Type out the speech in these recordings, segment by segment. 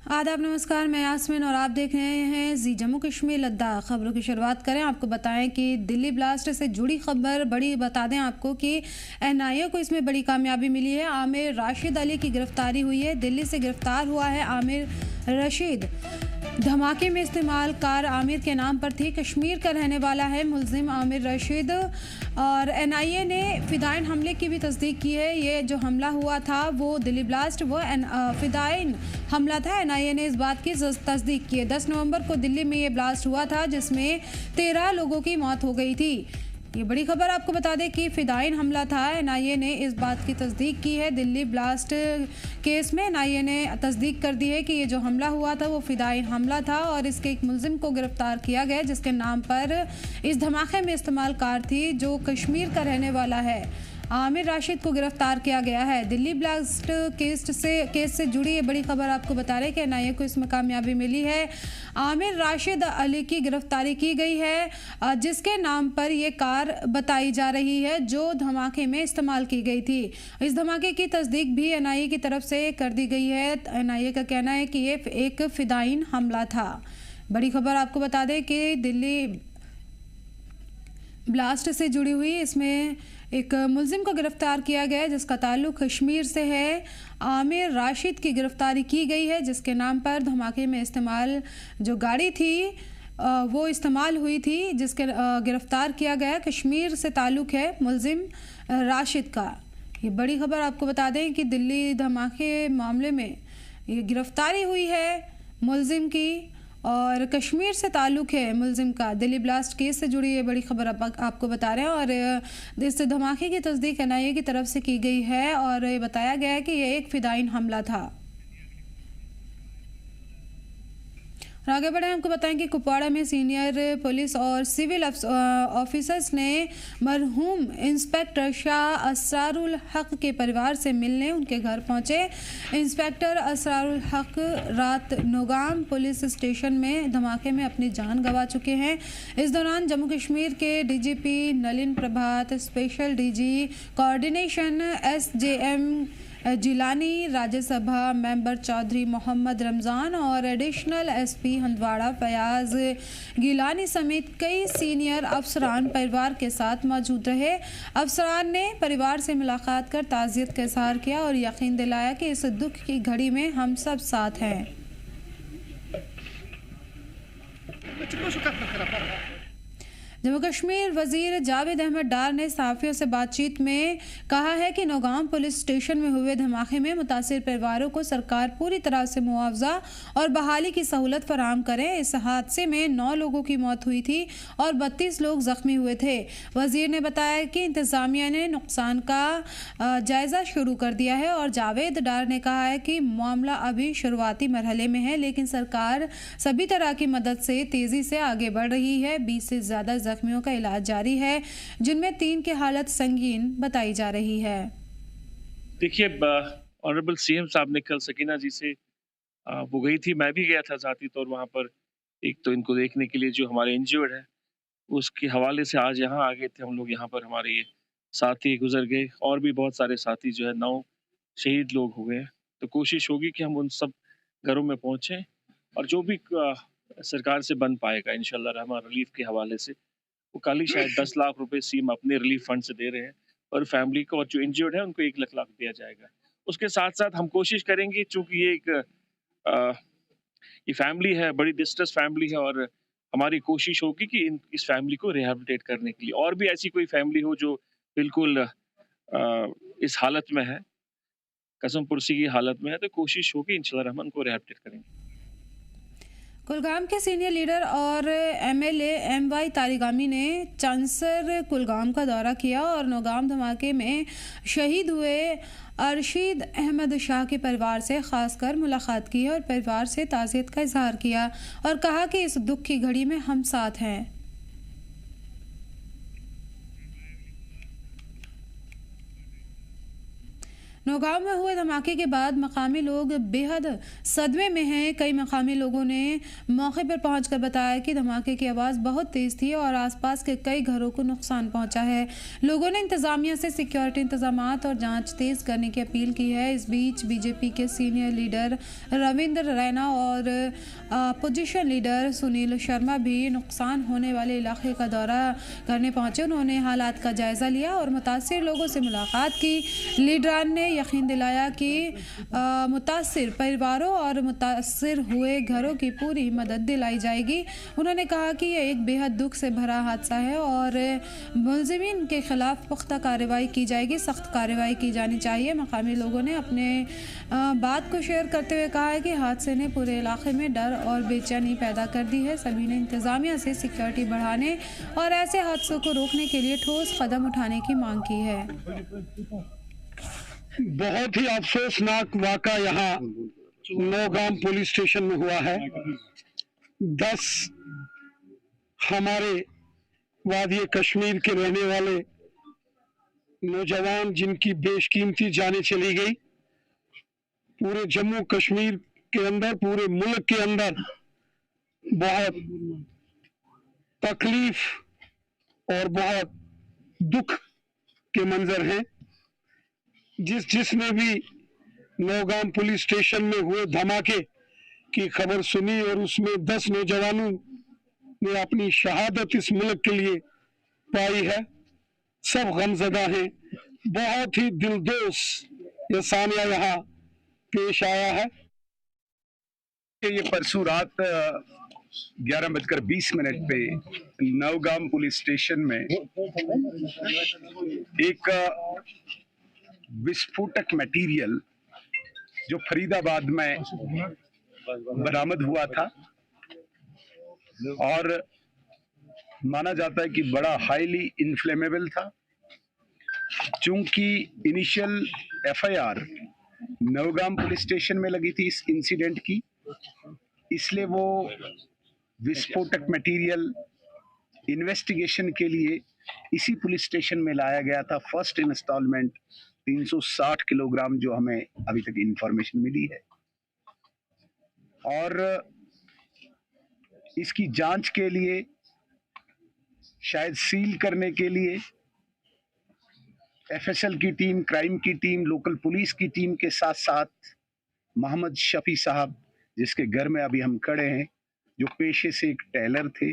आदाब, नमस्कार। मैं यास्मीन और आप देख रहे हैं जी जम्मू कश्मीर लद्दाख। खबरों की शुरुआत करें। आपको बताएं कि दिल्ली ब्लास्ट से जुड़ी खबर बड़ी बता दें आपको कि एनआईए को इसमें बड़ी कामयाबी मिली है। आमिर राशिद अली की गिरफ्तारी हुई है। दिल्ली से गिरफ्तार हुआ है आमिर रशीद। धमाके में इस्तेमाल कार आमिर के नाम पर थी। कश्मीर का रहने वाला है मुलजिम आमिर रशीद। और एनआईए ने फिदाइन हमले की भी तस्दीक की है। ये जो हमला हुआ था वो दिल्ली ब्लास्ट वो फिदाइन हमला था। एनआईए ने इस बात की तस्दीक की है। 10 नवंबर को दिल्ली में ये ब्लास्ट हुआ था जिसमें 13 लोगों की मौत हो गई थी। ये बड़ी खबर आपको बता दें कि फिदाइन हमला था। एनआईए ने इस बात की तस्दीक की है। दिल्ली ब्लास्ट केस में एनआईए ने तस्दीक कर दी है कि ये जो हमला हुआ था वो फिदाइन हमला था और इसके एक मुलजिम को गिरफ्तार किया गया जिसके नाम पर इस धमाके में इस्तेमाल कार थी, जो कश्मीर का रहने वाला है। आमिर राशिद को गिरफ्तार किया गया है। दिल्ली ब्लास्ट केस से जुड़ी ये बड़ी खबर आपको बता रहे हैं कि एनआईए को इसमें कामयाबी मिली है। आमिर राशिद अली की गिरफ्तारी की गई है जिसके नाम पर ये कार बताई जा रही है जो धमाके में इस्तेमाल की गई थी। इस धमाके की तस्दीक भी एनआईए की तरफ से कर दी गई है। एनआईए का कहना है कि ये एक फिदाइन हमला था। बड़ी खबर आपको बता दें कि दिल्ली ब्लास्ट से जुड़ी हुई इसमें एक मुलजिम को गिरफ्तार किया गया है जिसका ताल्लुक कश्मीर से है। आमिर राशिद की गिरफ्तारी की गई है जिसके नाम पर धमाके में इस्तेमाल जो गाड़ी थी वो इस्तेमाल हुई थी, जिसके गिरफ्तार किया गया। कश्मीर से ताल्लुक है मुलजिम राशिद का। ये बड़ी खबर आपको बता दें कि दिल्ली धमाके मामले में ये गिरफ्तारी हुई है मुलजिम की और कश्मीर से ताल्लुक़ है मुलजिम का। दिल्ली ब्लास्ट केस से जुड़ी ये बड़ी खबर आपको बता रहे हैं और इस धमाके की तस्दीक एनआईए की तरफ से की गई है और ये बताया गया है कि ये एक फिदाइन हमला था। और आगे बढ़े, आपको बताएं कि कुपवाड़ा में सीनियर पुलिस और सिविल ऑफिसर्स ने मरहूम इंस्पेक्टर शाह असरारुल हक के परिवार से मिलने उनके घर पहुंचे। इंस्पेक्टर असरारुल हक रात नौगाम पुलिस स्टेशन में धमाके में अपनी जान गंवा चुके हैं। इस दौरान जम्मू कश्मीर के DGP Nalin Prabhat, special DG coordination SJM Jilani, Rajya Sabha member Chaudhary Mohammad Ramzan और एडिशनल एसपी हंदवाड़ा फयाज गिलानी समेत कई सीनियर अफसरान परिवार के साथ मौजूद रहे। अफसरान ने परिवार से मुलाकात कर ताज़ियत का इज़हार किया और यकीन दिलाया कि इस दुख की घड़ी में हम सब साथ हैं। जम्मू कश्मीर वजीर जावेद अहमद डार ने सहाफ़ियों से बातचीत में कहा है कि नौगाम पुलिस स्टेशन में हुए धमाके में मुतासिर परिवारों को सरकार पूरी तरह से मुआवजा और बहाली की सहूलत फराहम करे। इस हादसे में 9 लोगों की मौत हुई थी और 32 लोग जख्मी हुए थे। वजीर ने बताया कि इंतज़ामिया ने नुकसान का जायज़ा शुरू कर दिया है और जावेद डार ने कहा है कि मामला अभी शुरुआती मरहले में है लेकिन सरकार सभी तरह की मदद से तेज़ी से आगे बढ़ रही है। 20 से ज़्यादा जख्मियों का इलाज जारी है जिनमें 3 की हालत संगीन बताई जा रही है। देखिए, ऑनरेबल सीएम साहब ने कल सकीना जी से वो गई थी, मैं भी गया था ज़ाती तौर वहाँ पर। एक तो इनको देखने के लिए जो हमारे इंजर्ड है उसके हवाले से आज यहाँ आ गए थे हम लोग। यहाँ पर हमारे ये साथी गुजर गए और भी बहुत सारे साथी जो है 9 शहीद लोग हुए हैं। तो कोशिश होगी कि हम उन सब घरों में पहुँचें और जो भी सरकार से बन पाएगा इंशाल्लाह रहमान रिलीफ के हवाले से। वो कल ही शायद 10 लाख रुपए सीएम अपने रिलीफ फंड से दे रहे हैं और फैमिली को और जो इंजर्ड है उनको 1 लाख दिया जाएगा। उसके साथ साथ हम कोशिश करेंगे, चूंकि ये एक ये फैमिली है, बड़ी डिस्ट्रेस फैमिली है और हमारी कोशिश होगी कि इस फैमिली को रिहैबिलिटेट करने के लिए और भी ऐसी कोई फैमिली हो जो बिल्कुल इस हालत में है, कसम पुरसी की हालत में है, तो कोशिश होगी इंशाल्लाह रहमान को रिहैबिलिटेट करेंगे। कुलगाम के सीनियर लीडर और एमएलए एमवाई तारिगामी ने चांसर कुलगाम का दौरा किया और नौगाम धमाके में शहीद हुए अरशीद अहमद शाह के परिवार से खासकर मुलाकात की और परिवार से ताज़ियत का इजहार किया और कहा कि इस दुख की घड़ी में हम साथ हैं। नौगांव में हुए धमाके के बाद मकामी लोग बेहद सदमे में हैं। कई मकामी लोगों ने मौके पर पहुंचकर बताया कि धमाके की आवाज़ बहुत तेज़ थी और आसपास के कई घरों को नुकसान पहुंचा है। लोगों ने इंतज़ामिया से सिक्योरिटी इंतजामात और जांच तेज़ करने की अपील की है। इस बीच बीजेपी के सीनियर लीडर रविंद्र रैना और अपोजिशन लीडर सुनील शर्मा भी नुकसान होने वाले इलाके का दौरा करने पहुंचे। उन्होंने हालात का जायज़ा लिया और मुतासिर लोगों से मुलाकात की। लीडरान ने यकीन दिलाया कि मुतासिर परिवारों और मुतासिर हुए घरों की पूरी मदद दिलाई जाएगी। उन्होंने कहा कि यह एक बेहद दुख से भरा हादसा है और मुलजिमीन के खिलाफ पुख्ता कार्रवाई की जाएगी, सख्त कार्रवाई की जानी चाहिए। मकामी लोगों ने अपने बात को शेयर करते हुए कहा है कि हादसे ने पूरे इलाके में डर और बेचैनी पैदा कर दी है। सभी ने इंतज़ामिया से सिक्योरिटी बढ़ाने और ऐसे हादसों को रोकने के लिए ठोस कदम उठाने की मांग की है। बहुत ही अफसोसनाक वाक़ा यहाँ नौगाम पुलिस स्टेशन में हुआ है। 10 हमारे वादी कश्मीर के रहने वाले नौजवान जिनकी बेशकीमती जानें चली गई। पूरे जम्मू कश्मीर के अंदर, पूरे मुल्क के अंदर बहुत तकलीफ और बहुत दुख के मंजर हैं। जिसने भी नौगाम पुलिस स्टेशन में हुए धमाके की खबर सुनी और उसमें 10 नौजवानों ने अपनी शहादत इस मुल्क के लिए पाई है, सब गमज़दा हैं। बहुत ही दिलदोज ये सानिया यहाँ पेश आया है। ये परसों रात 11:20 पे नौगाम पुलिस स्टेशन में एक विस्फोटक मटेरियल जो फरीदाबाद में बरामद हुआ था और माना जाता है कि बड़ा हाईली इन्फ्लेमेबल था। चूंकि initial FIR Nowgam police station में लगी थी इस इंसिडेंट की, इसलिए वो विस्फोटक मटेरियल इन्वेस्टिगेशन के लिए इसी पुलिस स्टेशन में लाया गया था। फर्स्ट इंस्टॉलमेंट 360 किलोग्राम जो हमें अभी तक इंफॉर्मेशन मिली है, और इसकी जांच के लिए शायद सील करने के लिए एफएसएल की टीम, क्राइम की टीम, लोकल पुलिस की टीम के साथ साथ मोहम्मद शफी साहब, जिसके घर में अभी हम खड़े हैं, जो पेशे से एक टेलर थे,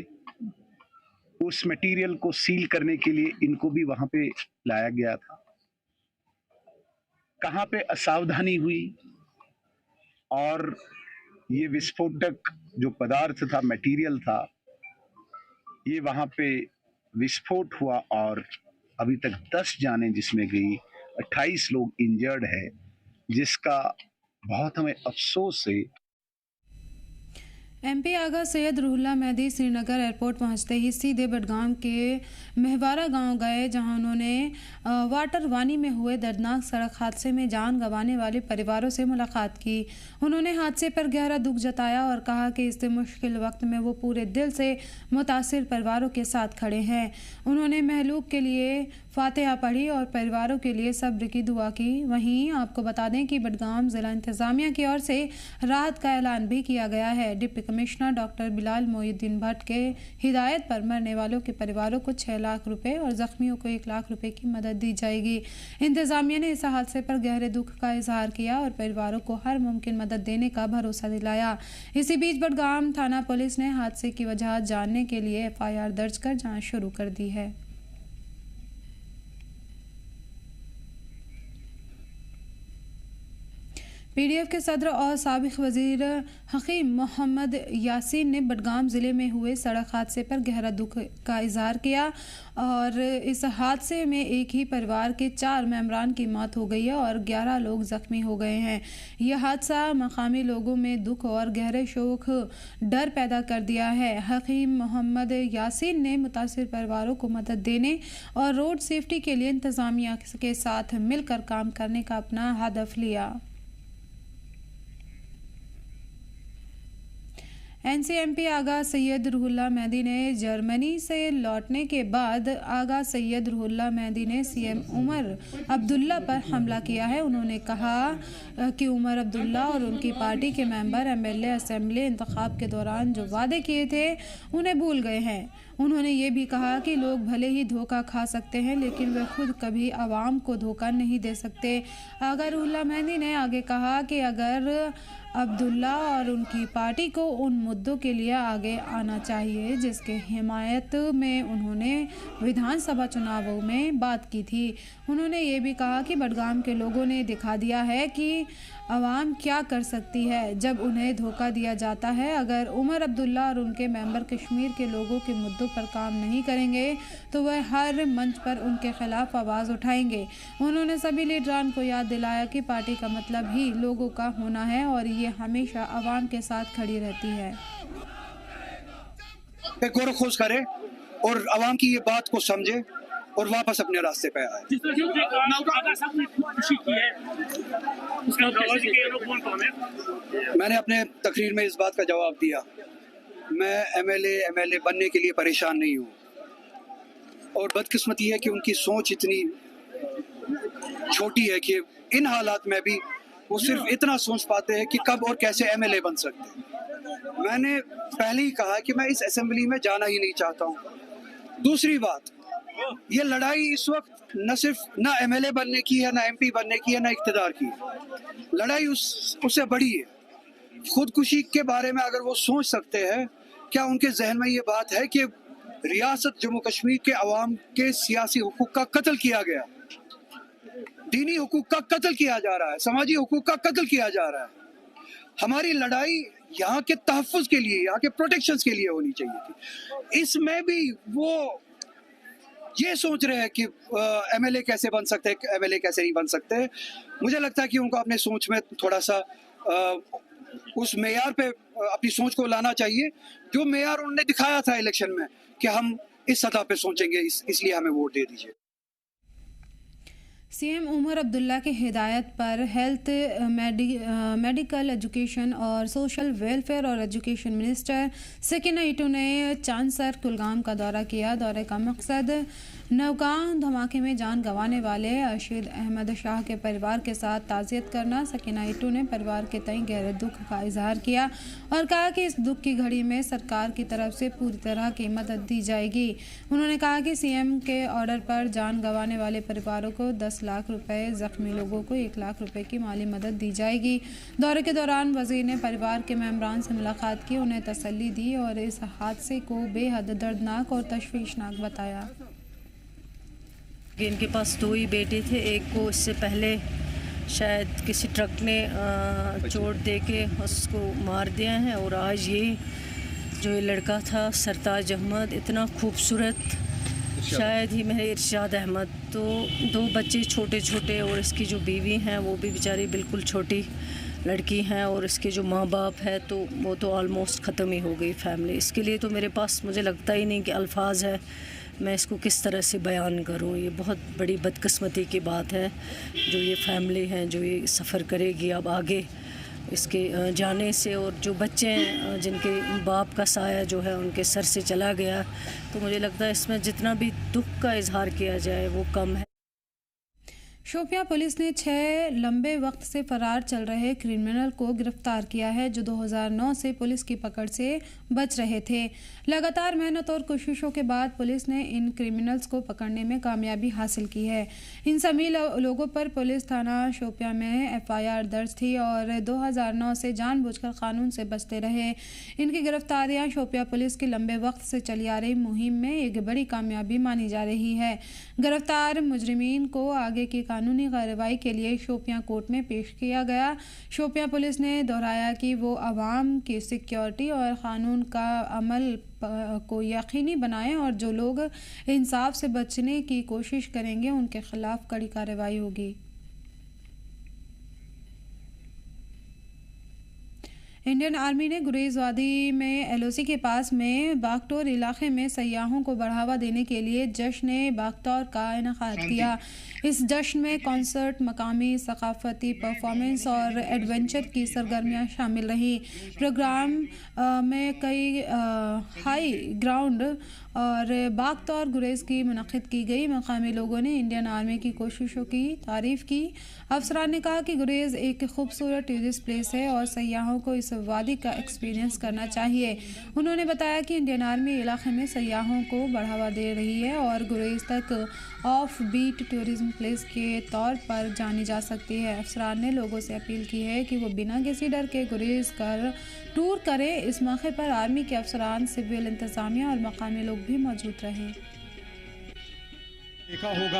उस मटेरियल को सील करने के लिए इनको भी वहां पे लाया गया था। कहां पे असावधानी हुई और ये विस्फोटक जो पदार्थ था, मटेरियल था, ये वहां पे विस्फोट हुआ और अभी तक 10 जानें जिसमें गई, 28 लोग इंजर्ड है, जिसका बहुत हमें अफसोस है। एमपी आगा सैयद रूहुल्लाह मेहदी श्रीनगर एयरपोर्ट पहुंचते ही सीधे बडगाम के महवारा गांव गए, जहां उन्होंने वाटरवानी में हुए दर्दनाक सड़क हादसे में जान गंवाने वाले परिवारों से मुलाकात की। उन्होंने हादसे पर गहरा दुख जताया और कहा कि इस मुश्किल वक्त में वो पूरे दिल से मुतासिर परिवारों के साथ खड़े हैं। उन्होंने महलूक के लिए फातिहा पढ़ी और परिवारों के लिए सब्र की दुआ की। वहीं आपको बता दें कि बडगाम ज़िला इंतज़ामिया की ओर से राहत का ऐलान भी किया गया है। Deputy commissioner doctor Bilal Mohiuddin Bhatt के हिदायत पर मरने वालों के परिवारों को 6 लाख रुपए और ज़ख्मियों को 1 लाख रुपए की मदद दी जाएगी। इंतज़ामिया ने इस हादसे पर गहरे दुख का इजहार किया और परिवारों को हर मुमकिन मदद देने का भरोसा दिलाया। इसी बीच बडगाम थाना पुलिस ने हादसे की वजह जानने के लिए FIR दर्ज कर जाँच शुरू कर दी है। पीडीएफ के सदर और साबिक वजीर हकीम मोहम्मद यासीन ने बडगाम ज़िले में हुए सड़क हादसे पर गहरा दुख का इजहार किया और इस हादसे में एक ही परिवार के 4 मेंबरान की मौत हो गई है और 11 लोग ज़ख्मी हो गए हैं। यह हादसा मकामी लोगों में दुख और गहरे शोक डर पैदा कर दिया है। हकीम मोहम्मद यासीन ने मुतासिर परिवारों को मदद देने और रोड सेफ्टी के लिए इंतज़ामिया के साथ मिलकर काम करने का अपना हदफ लिया। एनसीएमपी आगा सैयद रूहुल्लाह मेहदी ने जर्मनी से लौटने के बाद आगा सैयद रूहुल्लाह मेहदी ने सीएम उमर अब्दुल्ला पर हमला किया है। उन्होंने कहा कि उमर अब्दुल्ला और उनकी पार्टी के मेंबर एमएलए असेंबली इंतखाब के दौरान जो वादे किए थे उन्हें भूल गए हैं। उन्होंने ये भी कहा कि लोग भले ही धोखा खा सकते हैं लेकिन वे खुद कभी आवाम को धोखा नहीं दे सकते। आगा रूहुल्लाह मेहदी ने आगे कहा कि अगर अब्दुल्ला और उनकी पार्टी को उन मुद्दों के लिए आगे आना चाहिए जिसके हिमायत में उन्होंने विधानसभा चुनावों में बात की थी। उन्होंने ये भी कहा कि बडगाम के लोगों ने दिखा दिया है कि आवाम क्या कर सकती है जब उन्हें धोखा दिया जाता है। अगर उमर अब्दुल्ला और उनके मेंबर कश्मीर के लोगों के मुद्दों पर काम नहीं करेंगे तो वह हर मंच पर उनके खिलाफ आवाज़ उठाएंगे। उन्होंने सभी लीडरान को याद दिलाया कि पार्टी का मतलब ही लोगों का होना है और ये हमेशा आवाम के साथ खड़ी रहती है। गौर खोज करे और आवाम की ये बात को समझे और वापस अपने रास्ते पे आए। मैंने अपने तकरीर में इस बात का जवाब दिया, मैं एमएलए बनने के लिए परेशान नहीं हूँ और बदकिस्मती है कि उनकी सोच इतनी छोटी है कि इन हालात में भी वो सिर्फ इतना सोच पाते हैं कि कब और कैसे एमएलए बन सकते हैं। मैंने पहले ही कहा कि मैं इस असेंबली में जाना ही नहीं चाहता हूँ। दूसरी बात, ये लड़ाई इस वक्त न सिर्फ न एमएलए बनने की है, न एमपी बनने की है, न इख्तिदार की है। लड़ाई उससे बड़ी है। खुदकुशी के बारे में अगर वो सोच सकते हैं, क्या उनके जहन में ये बात है कि रियासत जम्मू कश्मीर के अवाम के सियासी हुकूक का कत्ल किया गया, दीनी हुकूक का कत्ल किया जा रहा है, समाजी हुकूक का कत्ल किया जा रहा है। हमारी लड़ाई यहाँ के तहफ़्फ़ुज़ के लिए, यहाँ के प्रोटेक्शन के लिए होनी चाहिए थी। इसमें भी वो ये सोच रहे हैं कि एमएलए कैसे बन सकते हैं, एमएलए कैसे नहीं बन सकते। मुझे लगता है कि उनको अपने सोच में थोड़ा सा उस मेयार पे अपनी सोच को लाना चाहिए जो मेयार उन्होंने दिखाया था इलेक्शन में कि हम इस सतह पे सोचेंगे, इसलिए हमें वोट दे दीजिए। सीएम उमर अब्दुल्ला की हिदायत पर हेल्थ, मेडिकल, एजुकेशन और सोशल वेलफेयर और एजुकेशन मिनिस्टर सकीना इटू ने चांसर कुलगाम का दौरा किया। दौरे का मकसद नौगाम धमाके में जान गंवाने वाले अरशीद अहमद शाह के परिवार के साथ ताज़ियत करना। सकीना इटू ने परिवार के तय गहरे दुख का इजहार किया और कहा कि इस दुख की घड़ी में सरकार की तरफ से पूरी तरह की मदद दी जाएगी। उन्होंने कहा कि सीएम के ऑर्डर पर जान गंवाने वाले परिवारों को 10 लाख रुपए, जख्मी लोगों को 1 लाख रुपए की माली मदद दी जाएगी। दौरे के दौरान वजीर ने परिवार के मेंबरान से मुलाकात की, उन्हें तसल्ली दी और इस हादसे को बेहद दर्दनाक और तशवीशनाक बताया। इनके पास 2 ही बेटे थे। एक को इससे पहले शायद किसी ट्रक ने चोट दे के उसको मार दिया है और आज ये जो ये लड़का था सरताज अहमद, इतना खूबसूरत, शायद ही मेरे इरशाद अहमद, तो 2 बच्चे छोटे छोटे और इसकी जो बीवी हैं वो भी बेचारी बिल्कुल छोटी लड़की हैं और इसके जो माँ बाप है तो वो तो ऑलमोस्ट ख़त्म ही हो गई फैमिली। इसके लिए तो मेरे पास मुझे लगता ही नहीं कि अल्फाज है, मैं इसको किस तरह से बयान करूं। ये बहुत बड़ी बदकिस्मती की बात है जो ये फैमिली है जो ये सफ़र करेगी अब आगे इसके जाने से, और जो बच्चे हैं जिनके बाप का साया जो है उनके सर से चला गया, तो मुझे लगता है इसमें जितना भी दुख का इजहार किया जाए वो कम है। शोपियां पुलिस ने 6 लंबे वक्त से फरार चल रहे क्रिमिनल को गिरफ्तार किया है जो 2009 से पुलिस की पकड़ से बच रहे थे। लगातार मेहनत और कोशिशों के बाद पुलिस ने इन क्रिमिनल्स को पकड़ने में कामयाबी हासिल की है। इन सभी लोगों पर पुलिस थाना शोपियां में FIR दर्ज थी और 2009 से जानबूझकर कानून से बचते रहे। इनकी गिरफ्तारियां शोपियां पुलिस की लंबे वक्त से चली आ रही मुहिम में एक बड़ी कामयाबी मानी जा रही है। गिरफ्तार मुजरिमीन को आगे की कानूनी कार्रवाई के लिए शोपियां कोर्ट में पेश किया गया। शोपियां पुलिस ने दोहराया कि वो आवाम की सिक्योरिटी और कानून का अमल को यकीनी बनाएं और जो लोग इंसाफ से बचने की कोशिश करेंगे उनके खिलाफ कड़ी कार्रवाई होगी। इंडियन आर्मी ने गुरेज वादी में LOC के पास में बागटोर इलाके में सयाहों को बढ़ावा देने के लिए जश्न बागटोर का इनेकाद किया। इस जश्न में कॉन्सर्ट, मकामी सकाफती परफॉर्मेंस और एडवेंचर की सरगर्मियां शामिल रही। प्रोग्राम में कई हाई ग्राउंड और बागतौर गुरेज की मुनक़िद की गई। मकामी लोगों ने इंडियन आर्मी की कोशिशों की तारीफ़ की। अफसरान ने कहा कि गुरेज एक खूबसूरत टूरिस्ट प्लेस है और सयाहों को इस वादी का एक्सपीरियंस करना चाहिए। उन्होंने बताया कि इंडियन आर्मी इलाके में सयाहों को बढ़ावा दे रही है और गुरेज तक ऑफ बीट टूरिज्म प्लेस के तौर पर जानी जा सकती है। अफसरान ने लोगों से अपील की है कि वो बिना किसी डर के गुरेज कर टूर करें। इस मौके पर आर्मी के अफसरान, सिविल इंतज़ामिया और मकामी लोग भी मौजूद रहे। देखा होगा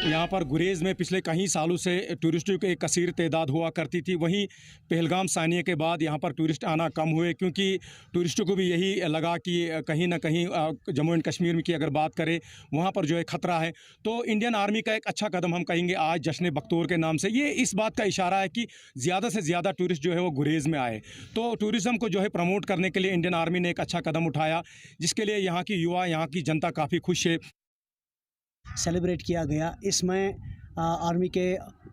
यहाँ पर गुरेज़ में पिछले कई सालों से टूरिस्टों की एक कसीर तादाद हुआ करती थी। वहीं पहलगाम सानिया के बाद यहाँ पर टूरिस्ट आना कम हुए, क्योंकि टूरिस्टों को भी यही लगा कि कहीं ना कहीं जम्मू एंड कश्मीर की अगर बात करें वहाँ पर जो है ख़तरा है। तो इंडियन आर्मी का एक अच्छा कदम हम कहेंगे आज जश्न बख्तौर के नाम से, ये इस बात का इशारा है कि ज़्यादा से ज़्यादा टूरिस्ट जो है वो गुरेज़ में आए। तो टूरिज़म को जो है प्रमोट करने के लिए इंडियन आर्मी ने एक अच्छा कदम उठाया, जिसके लिए यहाँ की युवा, यहाँ की जनता काफ़ी खुश है। सेलिब्रेट किया गया। इसमें आर्मी के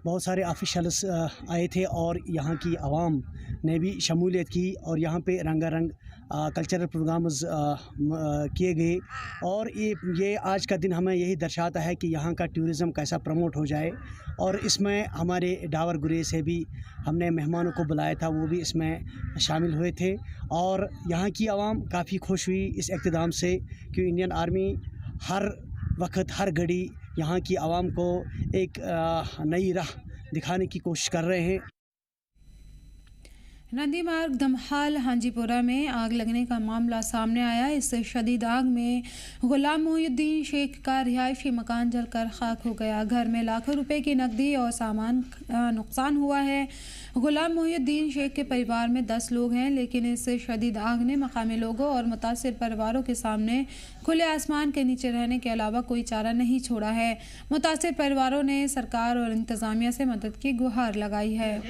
बहुत सारे ऑफिशियल्स आए थे और यहाँ की आवाम ने भी शमूलियत की और यहाँ पे रंगारंग कल्चरल प्रोग्राम्स किए गए। और ये आज का दिन हमें यही दर्शाता है कि यहाँ का टूरिज़म कैसा प्रमोट हो जाए। और इसमें हमारे डावर गुरेज से भी हमने मेहमानों को बुलाया था, वो भी इसमें शामिल हुए थे और यहाँ की आवाम काफ़ी खुश हुई इस इक़्तिदाम से कि इंडियन आर्मी हर वक्त हर घड़ी यहाँ की आवाम को एक नई राह दिखाने की कोशिश कर रहे हैं। नदी मार्ग धमहाल हांजीपुरा में आग लगने का मामला सामने आया। इस शदीद आग में गुलाम मोहिउद्दीन शेख का रिहायशी मकान जलकर खाक हो गया। घर में लाखों रुपए की नकदी और सामान नुकसान हुआ है। गुलाम मोहिउद्दीन शेख के परिवार में 10 लोग हैं, लेकिन इस शदीद आग ने मकामी लोगों और मुतासिर परिवारों के सामने खुले आसमान के नीचे रहने के अलावा कोई चारा नहीं छोड़ा है। मुतासिर परिवारों ने सरकार और इंतज़ामिया से मदद की गुहार लगाई है।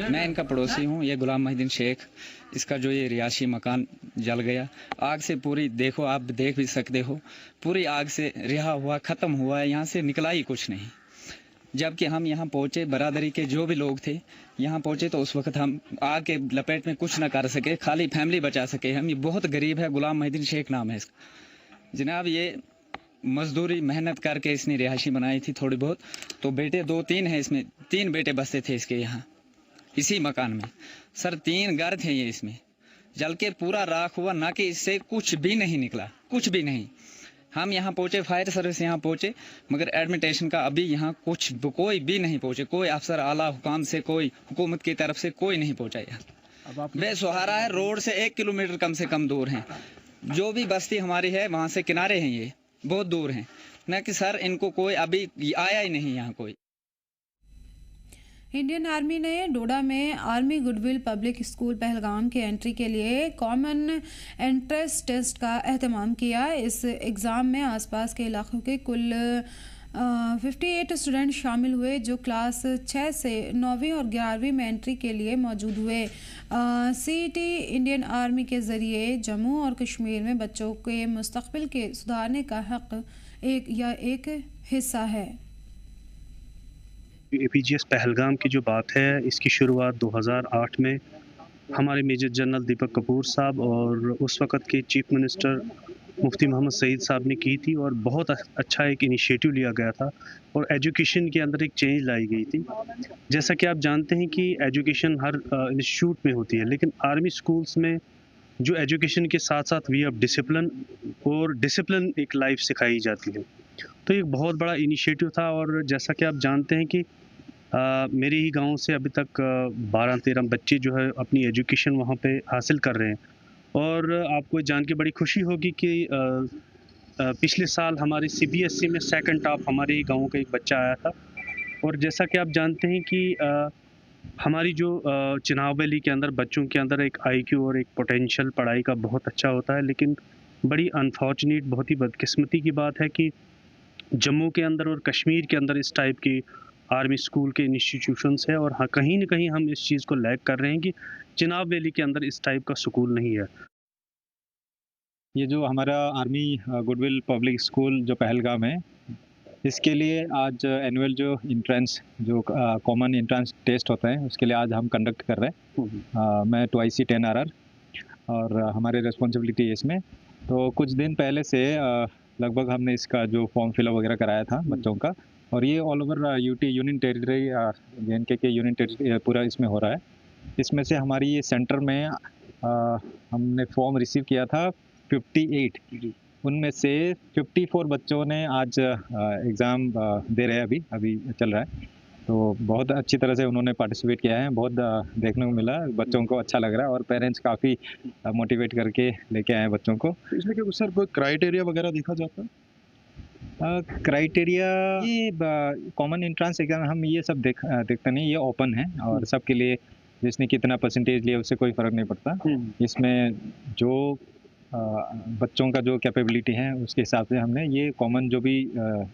मैं इनका पड़ोसी हूँ, ये गुलाम मोहिउद्दीन शेख। इसका जो ये रिहायशी मकान जल गया आग से पूरी, देखो आप देख भी सकते हो, पूरी आग से रिहा हुआ, ख़त्म हुआ है, यहाँ से निकला ही कुछ नहीं। जबकि हम यहाँ पहुँचे, बरादरी के जो भी लोग थे यहाँ पहुँचे, तो उस वक्त हम आग के लपेट में कुछ ना कर सके, खाली फैमिली बचा सके। हम, ये बहुत गरीब है, गुलाम मोहिउद्दीन शेख नाम है इसका। जनाब ये मजदूरी मेहनत करके इसने रिहायशी बनाई थी थोड़ी बहुत। तो बेटे 2-3 हैं इसमें, 3 बेटे बसते थे इसके यहाँ इसी मकान में। सर 3 घर थे ये, इसमें जल के पूरा राख हुआ, ना कि इससे कुछ भी नहीं निकला, कुछ भी नहीं। हम यहाँ पहुँचे, फायर सर्विस यहाँ पहुँचे, मगर एडमिटेशन का अभी यहाँ कोई भी नहीं पहुँचे। कोई अफसर आला हुकाम से, कोई हुकूमत की तरफ से कोई नहीं पहुँचा यहाँ। बेसहारा है, रोड से 1 किलोमीटर कम से कम दूर हैं। जो भी बस्ती हमारी है वहाँ से किनारे हैं, ये बहुत दूर हैं। न कि सर इनको कोई अभी आया ही नहीं यहाँ कोई। इंडियन आर्मी ने डोडा में army goodwill public school Pahalgam के एंट्री के लिए कॉमन एंट्रेंस टेस्ट का एहतमाम किया। इस एग्ज़ाम में आसपास के इलाकों के कुल 58 स्टूडेंट शामिल हुए, जो क्लास 6 से 9वीं और 11वीं में एंट्री के लिए मौजूद हुए। CET इंडियन आर्मी के ज़रिए जम्मू और कश्मीर में बच्चों के मुस्तक़बिल के सुधारने का हक़ एक हिस्सा है। APGS पहलगाम की जो बात है, इसकी शुरुआत 2008 में हमारे मेजर जनरल दीपक कपूर साहब और उस वक़्त के चीफ मिनिस्टर मुफ्ती मोहम्मद सईद साहब ने की थी और बहुत अच्छा एक इनिशिएटिव लिया गया था और एजुकेशन के अंदर एक चेंज लाई गई थी। जैसा कि आप जानते हैं कि एजुकेशन हर इंस्टीट्यूट में होती है, लेकिन आर्मी स्कूल्स में जो एजुकेशन के साथ साथ वी ऑफ डिसिप्लिन और डिसिप्लिन एक लाइफ सिखाई जाती है। तो एक बहुत बड़ा इनिशिएटिव था और जैसा कि आप जानते हैं कि मेरे ही गांव से अभी तक 12-13 बच्चे जो है अपनी एजुकेशन वहां पे हासिल कर रहे हैं। और आपको जान के बड़ी खुशी होगी कि पिछले साल हमारे CBSE में सेकंड टॉप हमारे ही गांव का एक बच्चा आया था। और जैसा कि आप जानते हैं कि हमारी जो चिनाब वैली के अंदर बच्चों के अंदर एक IQ और एक पोटेंशियल पढ़ाई का बहुत अच्छा होता है, लेकिन बड़ी अनफॉर्चुनेट, बहुत ही बदकिस्मती की बात है कि जम्मू के अंदर और कश्मीर के अंदर इस टाइप की आर्मी स्कूल के इंस्टीट्यूशंस है और हाँ, कहीं ना कहीं हम इस चीज़ को लैग कर रहे हैं कि चिनाब वैली के अंदर इस टाइप का स्कूल नहीं है। ये जो हमारा आर्मी गुडविल पब्लिक स्कूल जो पहलगाम है, इसके लिए आज एनुअल जो इंट्रेंस जो कॉमन इंट्रेंस टेस्ट होते हैं उसके लिए आज हम कंडक्ट कर रहे हैं। मैं 2IC10RR और हमारे रिस्पॉन्सिबिलिटी है इसमें। तो कुछ दिन पहले से लगभग हमने इसका जो फॉर्म फिलअप वगैरह कराया था बच्चों का, और ये all over UT union territory JNK के यूनियन टेरिटरी पूरा इसमें हो रहा है। इसमें से हमारी ये सेंटर में हमने फॉर्म रिसीव किया था 58, उनमें से 54 बच्चों ने आज एग्ज़ाम दे रहे हैं, अभी चल रहा है। तो बहुत अच्छी तरह से उन्होंने पार्टिसिपेट किया है, बहुत देखने को मिला, बच्चों को अच्छा लग रहा है और पेरेंट्स काफ़ी मोटिवेट करके लेके आए हैं बच्चों को। तो इसमें क्या सर कोई क्राइटेरिया वगैरह देखा जाता है? क्राइटेरिया ये कॉमन एंट्रेंस एग्जाम हम ये सब देखते नहीं, ये ओपन है और सबके लिए जिसने कितना परसेंटेज लिया उससे कोई फ़र्क नहीं पड़ता। इसमें जो बच्चों का जो कैपेबिलिटी है उसके हिसाब से हमने ये कॉमन जो भी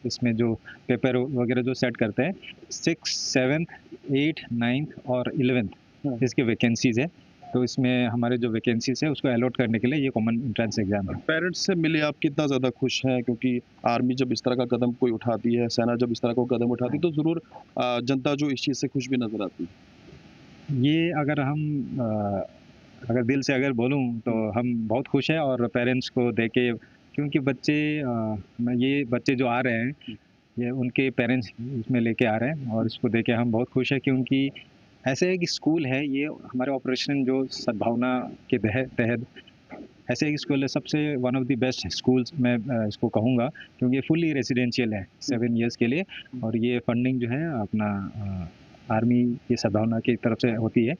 इसमें जो पेपर वगैरह जो सेट करते हैं 6th 7th 8th 9th और 11th इसके वैकेंसीज़ है। तो इसमें हमारे जो वैकेंसीज है उसको अलॉट करने के लिए ये कॉमन एंट्रेंस एग्जाम है। पेरेंट्स से मिले आप कितना ज़्यादा खुश हैं? क्योंकि आर्मी जब इस तरह का कदम कोई उठाती है, सेना जब इस तरह का कदम उठाती है, तो ज़रूर जनता जो इस चीज़ से खुश भी नज़र आती है। ये अगर दिल से अगर बोलूं तो हम बहुत खुश हैं और पेरेंट्स को देके, क्योंकि ये बच्चे जो आ रहे हैं ये उनके पेरेंट्स इसमें लेके आ रहे हैं और इसको देके हम बहुत खुश हैं। क्योंकि ऐसे है कि स्कूल है, ये हमारे ऑपरेशन जो सद्भावना के तहत ऐसे एक स्कूल है, सबसे one of the best schools मैं इसको कहूँगा, क्योंकि फुली रेजिडेंशियल है 7 years के लिए और ये फंडिंग जो है अपना आर्मी की सद्भावना की तरफ से होती है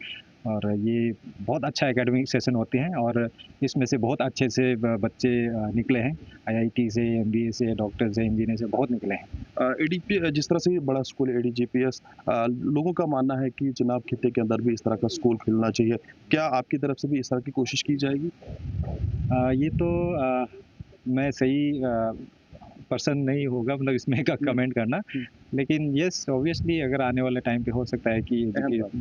और ये बहुत अच्छा एकेडमिक सेशन होते हैं और इसमें से बहुत अच्छे से बच्चे निकले हैं। IIT से, MBA से, डॉक्टर से, इंजीनियर से बहुत निकले हैं। ADP जिस तरह से बड़ा स्कूल ADGPS, लोगों का मानना है कि चुनाव खित्ते के अंदर भी इस तरह का स्कूल खुलना चाहिए। क्या आपकी तरफ से भी इस तरह की कोशिश की जाएगी? ये तो मैं सही पर्सन नहीं होगा मतलब इसमें का कमेंट करना, लेकिन यस ऑब्वियसली अगर आने वाले टाइम पे हो सकता है कि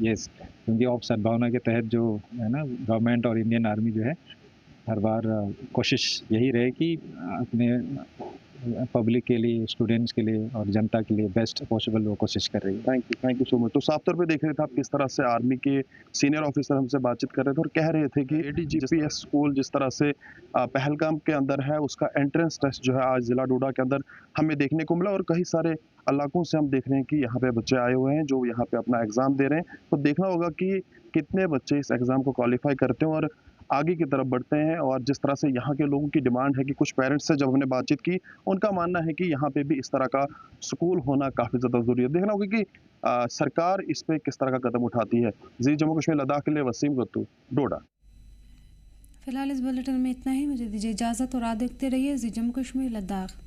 यस, क्योंकि ऑफ सद्भावना के तहत जो है ना गवर्नमेंट और इंडियन आर्मी जो है हर बार कोशिश यही रहे कि अपने पब्लिक के लिए, स्टूडेंट्स के लिए और जनता के लिए बेस्ट पॉसिबल वो कोशिश कर रही है। Thank you so much. तो साफ तौर पे देख रहे थे आप किस तरह से आर्मी के सीनियर ऑफिसर हमसे बातचीत कर रहे थे और कह रहे थे कि ADGPS स्कूल जिस तरह से पहलगाम के अंदर है उसका एंट्रेंस टेस्ट जो है आज ज़िला डोडा के अंदर हमें देखने को मिला और कई सारे इलाकों से हम देख रहे हैं कि यहाँ पे बच्चे आए हुए हैं जो यहाँ पे अपना एग्ज़ाम दे रहे हैं। तो देखना होगा कि कितने बच्चे इस एग्ज़ाम को क्वालिफाई करते हैं और आगे की तरफ बढ़ते हैं। और जिस तरह से यहाँ के लोगों की डिमांड है कि कुछ पेरेंट्स से जब हमने बातचीत की, उनका मानना है कि यहाँ पे भी इस तरह का स्कूल होना काफ़ी ज़्यादा ज़रूरी है। देखना होगा कि सरकार इस पे किस तरह का कदम उठाती है। जी जम्मू कश्मीर लद्दाख के लिए वसीम गत्तू, डोडा। फिलहाल इस बुलेटिन में इतना ही, मुझे दीजिए इजाज़त और आप देखते रहिए जी जम्मू कश्मीर लद्दाख।